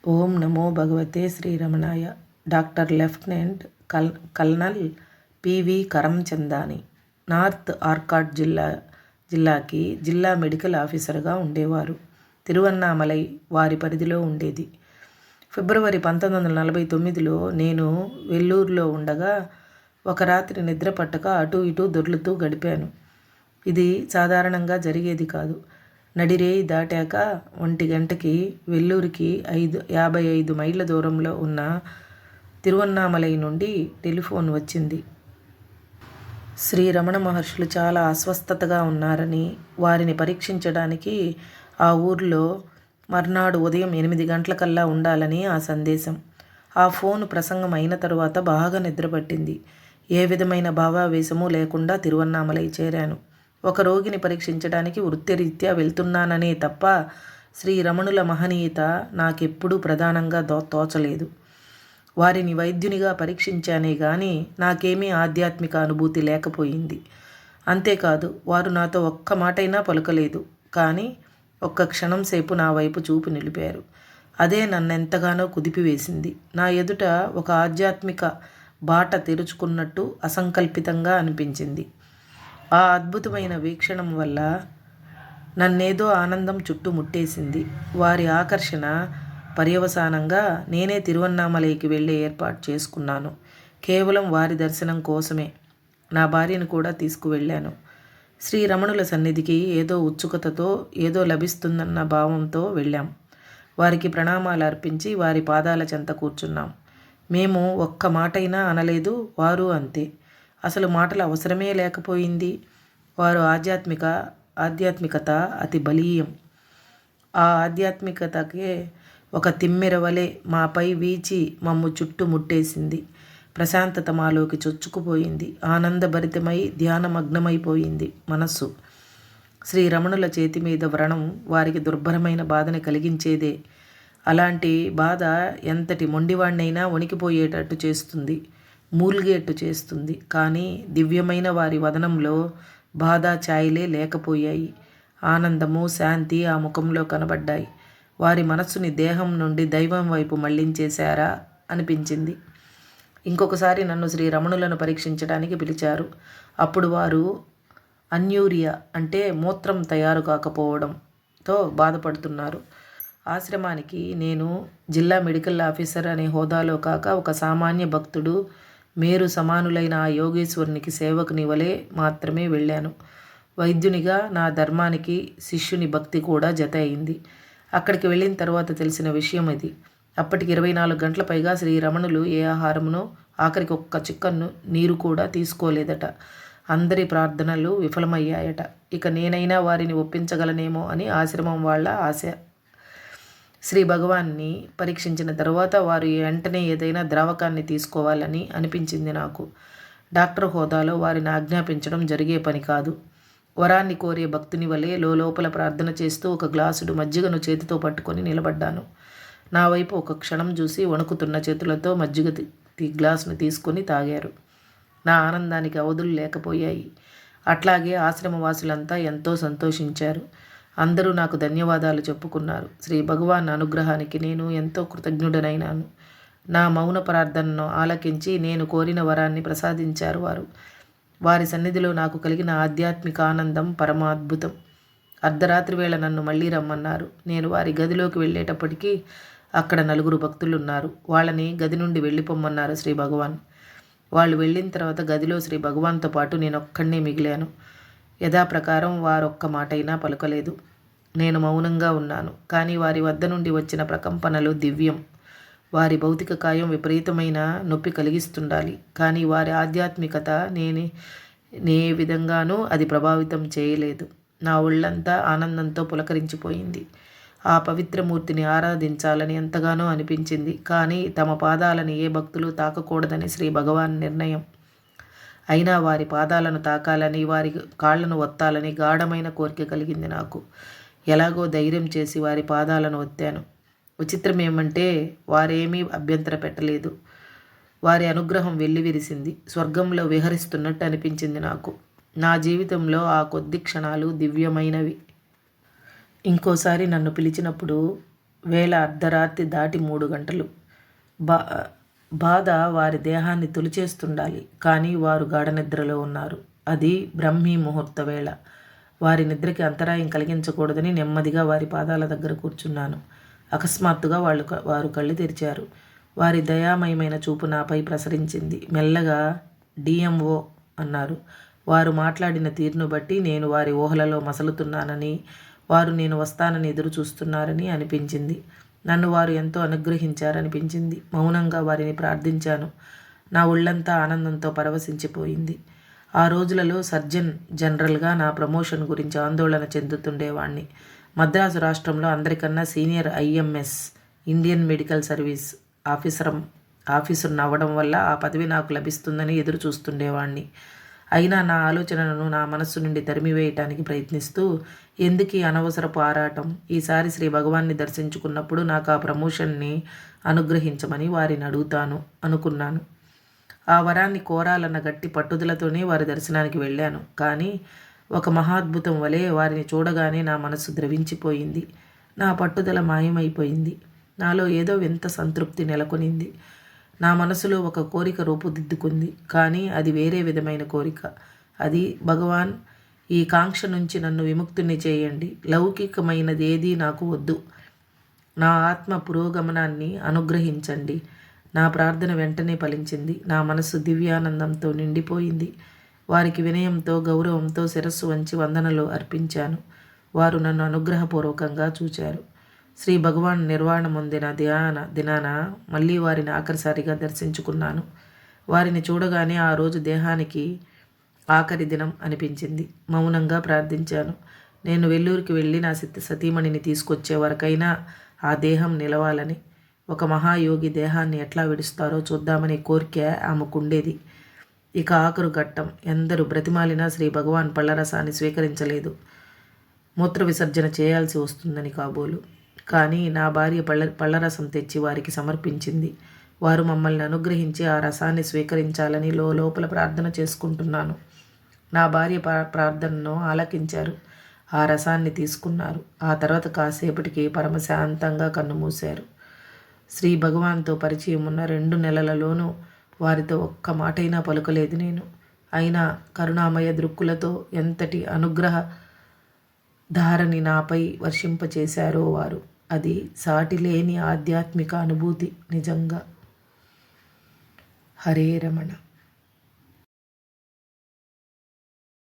ఓం నమో భగవతే శ్రీరమణాయ. Doctor lieutenant colonel PV Karanchandani north Arcot జిల్లాకి జిల్లా మెడికల్ ఆఫీసర్గా ఉండేవారు. తిరువన్నామలై వారి పరిధిలో ఉండేది. ఫిబ్రవరి 1949లో నేను వెల్లూరులో ఉండగా ఒక రాత్రి నిద్ర పట్టక అటూ ఇటూ దొర్లుతూ గడిపాను. ఇది సాధారణంగా జరిగేది కాదు. నడిరేయి దాటాక 1 గంటకి వెల్లూరికి 55 మైళ్ళ దూరంలో ఉన్న తిరువన్నామలై నుండి టెలిఫోన్ వచ్చింది. శ్రీ రమణ మహర్షులు చాలా అస్వస్థతగా ఉన్నారని, వారిని పరీక్షించడానికి ఆ ఊర్లో మర్నాడు ఉదయం 8 గంటలకల్లా ఉండాలని ఆ సందేశం. ఆ ఫోను ప్రసంగం అయిన తరువాత బాగా నిద్రపట్టింది. ఏ విధమైన భావావేశమూ లేకుండా తిరువన్నామలై చేరాను. ఒక రోగిని పరీక్షించడానికి వృత్తిరీత్యా వెళ్తున్నాననే తప్ప శ్రీరమణుల మహనీయత నాకెప్పుడూ ప్రధానంగా తోచలేదు. వారిని వైద్యునిగా పరీక్షించానే గాని నాకేమీ ఆధ్యాత్మిక అనుభూతి లేకపోయింది. అంతేకాదు, వారు నాతో ఒక్క మాటైనా పలుకలేదు. కానీ ఒక్క క్షణం సేపు నా వైపు చూపు నిలిపారు. అదే నన్నెంతగానో కుదిపివేసింది. నా ఎదుట ఒక ఆధ్యాత్మిక బాట తెరుచుకున్నట్టు అసంకల్పితంగా అనిపించింది. ఆ అద్భుతమైన వీక్షణం వల్ల నన్నేదో ఆనందం చుట్టుముట్టేసింది. వారి ఆకర్షణ పర్యవసానంగా నేనే తిరువన్నామలైకి వెళ్ళే ఏర్పాటు చేసుకున్నాను. కేవలం వారి దర్శనం కోసమే. నా భార్యను కూడా తీసుకువెళ్ళాను. శ్రీరమణుల సన్నిధికి ఏదో ఉత్సుకతతో, ఏదో లభిస్తుందన్న భావంతో వెళ్ళాం. వారికి ప్రణామాలు అర్పించి వారి పాదాల చెంత కూర్చున్నాం. మేము ఒక్క మాటైనా అనలేదు. వారు అంతే. అసలు మాటల అవసరమే లేకపోయింది. వారు ఆధ్యాత్మికత అతి బలీయం. ఆ ఆధ్యాత్మికతకే ఒక తిమ్మెర వలె మాపై వీచి మమ్ము చుట్టుముట్టేసింది. ప్రశాంతత మాలోకి చొచ్చుకుపోయింది. ఆనందభరితమై ధ్యానమగ్నమైపోయింది మనస్సు. శ్రీరమణుల చేతి మీద వ్రణం వారికి దుర్భరమైన బాధని కలిగించేదే. అలాంటి బాధ ఎంతటి మొండివాణ్ణైనా వణికిపోయేటట్టు చేస్తుంది, మూల్గేట్టు చేస్తుంది. కానీ దివ్యమైన వారి వదనంలో బాధ ఛాయలే లేకపోయాయి. ఆనందము, శాంతి ఆ ముఖంలో కనబడ్డాయి. వారి మనస్సుని దేహం నుండి దైవం వైపు మళ్లించేశారా అనిపించింది. ఇంకొకసారి నన్ను శ్రీరమణులను పరీక్షించడానికి పిలిచారు. అప్పుడు వారు అన్యూరియా అంటే మూత్రం తయారు కాకపోవడంతో బాధపడుతున్నారు. ఆశ్రమానికి నేను జిల్లా మెడికల్ ఆఫీసర్ అనే హోదాలో కాక ఒక సామాన్య భక్తుడు, మేరు సమానులైన ఆ యోగేశ్వరునికి సేవకుని వలె మాత్రమే వెళ్ళాను. వైద్యునిగా నా ధర్మానికి శిష్యుని భక్తి కూడా జత అయింది. అక్కడికి వెళ్ళిన తర్వాత తెలిసిన విషయం ఇది. అప్పటికి 24 గంటల పైగా శ్రీరమణులు ఏ ఆహారమునో, ఆఖరికి ఒక్క చిక్కను నీరు కూడా తీసుకోలేదట. అందరి ప్రార్థనలు విఫలమయ్యాయట. ఇక నేనైనా వారిని ఒప్పించగలనేమో అని ఆశ్రమం వాళ్ళ ఆశ. శ్రీ భగవాన్ని పరీక్షించిన తర్వాత వారు వెంటనే ఏదైనా ద్రావకాన్ని తీసుకోవాలని అనిపించింది నాకు. డాక్టర్ హోదాలో వారిని ఆజ్ఞాపించడం జరిగే పని కాదు. వరాన్ని కోరే భక్తుని వలె లోపల ప్రార్థన చేస్తూ ఒక గ్లాసుడు మజ్జిగను చేతితో పట్టుకొని నిలబడ్డాను. నా వైపు ఒక క్షణం చూసి వణుకుతున్న చేతులతో మజ్జిగ గ్లాసును తీసుకొని తాగారు. నా ఆనందానికి అవధులు లేకపోయాయి. అట్లాగే ఆశ్రమవాసులంతా ఎంతో సంతోషించారు. అందరూ నాకు ధన్యవాదాలు చెప్పుకున్నారు. శ్రీ భగవాన్ అనుగ్రహానికి నేను ఎంతో కృతజ్ఞుడనైనాను. నా మౌన ప్రార్థనను ఆలకించి నేను కోరిన వరాన్ని ప్రసాదించారు వారు. వారి సన్నిధిలో నాకు కలిగిన ఆధ్యాత్మిక ఆనందం పరమాద్భుతం. అర్ధరాత్రి వేళ నన్ను మళ్ళీ రమ్మన్నారు. నేను వారి గదిలోకి వెళ్ళేటప్పటికీ అక్కడ 4 భక్తులున్నారు. వాళ్ళని గది నుండి వెళ్ళిపోమ్మన్నారు శ్రీ భగవాన్. వాళ్ళు వెళ్ళిన తర్వాత గదిలో శ్రీ భగవాన్తో పాటు నేనొక్కడే మిగిలాను. యథాప్రకారం వారొక్క మాటైనా పలుకలేదు. నేను మౌనంగా ఉన్నాను. కానీ వారి వద్ద నుండి వచ్చిన ప్రకంపనలు దివ్యం. వారి భౌతిక కాయం విపరీతమైన నొప్పి కలిగిస్తుండాలి. కానీ వారి ఆధ్యాత్మికత నే విధంగానూ అది ప్రభావితం చేయలేదు. నా ఒళ్ళంతా ఆనందంతో పులకరించిపోయింది. ఆ పవిత్రమూర్తిని ఆరాధించాలని ఎంతగానో అనిపించింది. కానీ తమ పాదాలను ఏ భక్తులు తాకకూడదని శ్రీ భగవాన్ నిర్ణయం. అయినా వారి పాదాలను తాకాలని, వారి కాళ్లను ఒత్తాలని గాఢమైన కోరిక కలిగింది నాకు. ఎలాగో ధైర్యం చేసి వారి పాదాలను ఒత్తాను. విచిత్రం ఏమంటే వారేమీ అభ్యంతర పెట్టలేదు. వారి అనుగ్రహం వెల్లివిరిసింది. స్వర్గంలో విహరిస్తున్నట్టు అనిపించింది నాకు. నా జీవితంలో ఆ కొద్ది క్షణాలు దివ్యమైనవి. ఇంకోసారి నన్ను పిలిచినప్పుడు వేళ అర్ధరాత్రి దాటి 3 గంటలు. బా బాధ వారి దేహాన్ని తొలిచేస్తుండాలి. కానీ వారు గాఢనిద్రలో ఉన్నారు. అది బ్రహ్మీ ముహూర్త వేళ. వారి నిద్రకి అంతరాయం కలిగించకూడదని నెమ్మదిగా వారి పాదాల దగ్గర కూర్చున్నాను. అకస్మాత్తుగా వారు కళ్ళు తెరిచారు. వారి దయామయమైన చూపు నాపై ప్రసరించింది. మెల్లగా డిఎంఓ అన్నారు. వారు మాట్లాడిన తీరును బట్టి నేను వారి ఊహలలో మసలుతున్నానని, వారు నేను వస్తానని ఎదురు చూస్తున్నారని అనిపించింది. నన్ను వారు ఎంతో అనుగ్రహించారనిపించింది. మౌనంగా వారిని ప్రార్థించాను. నా ఒళ్ళంతా ఆనందంతో పరవశించిపోయింది. ఆ రోజులలో సర్జన్ జనరల్గా నా ప్రమోషన్ గురించి ఆందోళన చెందుతుండేవాణ్ణి. మద్రాసు రాష్ట్రంలో అందరికన్నా senior IMS Indian medical service officer అవ్వడం వల్ల ఆ పదవి నాకు లభిస్తుందని ఎదురు చూస్తుండేవాణ్ణి. అయినా నా ఆలోచనలను నా మనస్సు నుండి తరిమివేయటానికి ప్రయత్నిస్తూ, ఎందుకీ అనవసరపు ఆరాటం, ఈసారి శ్రీ భగవాన్ని దర్శించుకున్నప్పుడు నాకు ఆ ప్రమోషన్ని అనుగ్రహించమని వారిని అడుగుతాను అనుకున్నాను. ఆ వరాన్ని కోరాలన్న గట్టి పట్టుదలతోనే వారి దర్శనానికి వెళ్ళాను. కానీ ఒక మహాద్భుతం వలె వారిని చూడగానే నా మనసు ద్రవించిపోయింది. నా పట్టుదల మాయమైపోయింది. నాలో ఏదో వింత సంతృప్తి నెలకొనింది. నా మనసులో ఒక కోరిక రూపుదిద్దుకుంది. కానీ అది వేరే విధమైన కోరిక. అది, భగవాన్, ఈ కాంక్ష నుంచి నన్ను విముక్తుని చేయండి. లౌకికమైనదేదీ నాకు వద్దు. నా ఆత్మ పురోగమనాన్ని అనుగ్రహించండి. నా ప్రార్థన వెంటనే ఫలించింది. నా మనసు దివ్యానందంతో నిండిపోయింది. వారికి వినయంతో, గౌరవంతో శిరస్సు వంచి వందనలు అర్పించాను. వారు నన్ను అనుగ్రహపూర్వకంగా చూచారు. శ్రీ భగవాన్ నిర్వాణమొందిన దినాన మళ్ళీ వారిని ఆఖరిసారిగా దర్శించుకున్నాను. వారిని చూడగానే ఆ రోజు దేహానికి ఆఖరి దినం అనిపించింది. మౌనంగా ప్రార్థించాను. నేను వెల్లూరికి వెళ్ళి నా సతీమణిని తీసుకొచ్చే వరకైనా ఆ దేహం నిలవాలని. ఒక మహాయోగి దేహాన్ని ఎట్లా విడుస్తారో చూద్దామనే కోరిక ఆమెకుండేది. ఇక ఆఖరు ఘట్టం. ఎందరూ బ్రతిమాలినా శ్రీ భగవాన్ పళ్ళరసాన్ని స్వీకరించలేదు. మూత్ర విసర్జన చేయాల్సి వస్తుందని కాబోలు. కానీ నా భార్య పళ్ళరసం తెచ్చి వారికి సమర్పించింది. వారు మమ్మల్ని అనుగ్రహించి ఆ రసాన్ని స్వీకరించాలని లోపల ప్రార్థన చేసుకుంటున్నాను. నా భార్య ప్రార్థనను ఆలకించారు. ఆ రసాన్ని తీసుకున్నారు. ఆ తర్వాత కాసేపటికి పరమశాంతంగా కన్నుమూశారు. శ్రీ భగవాన్తో పరిచయం ఉన్న 2 నెలలలోనూ వారితో ఒక్క మాటైనా పలుకలేదు నేను. అయినా కరుణామయ దృక్కులతో ఎంతటి అనుగ్రహ ధారని నాపై వర్షింపచేశారో వారు. అది సాటిలేని ఆధ్యాత్మిక అనుభూతి నిజంగా. హరే రమణ.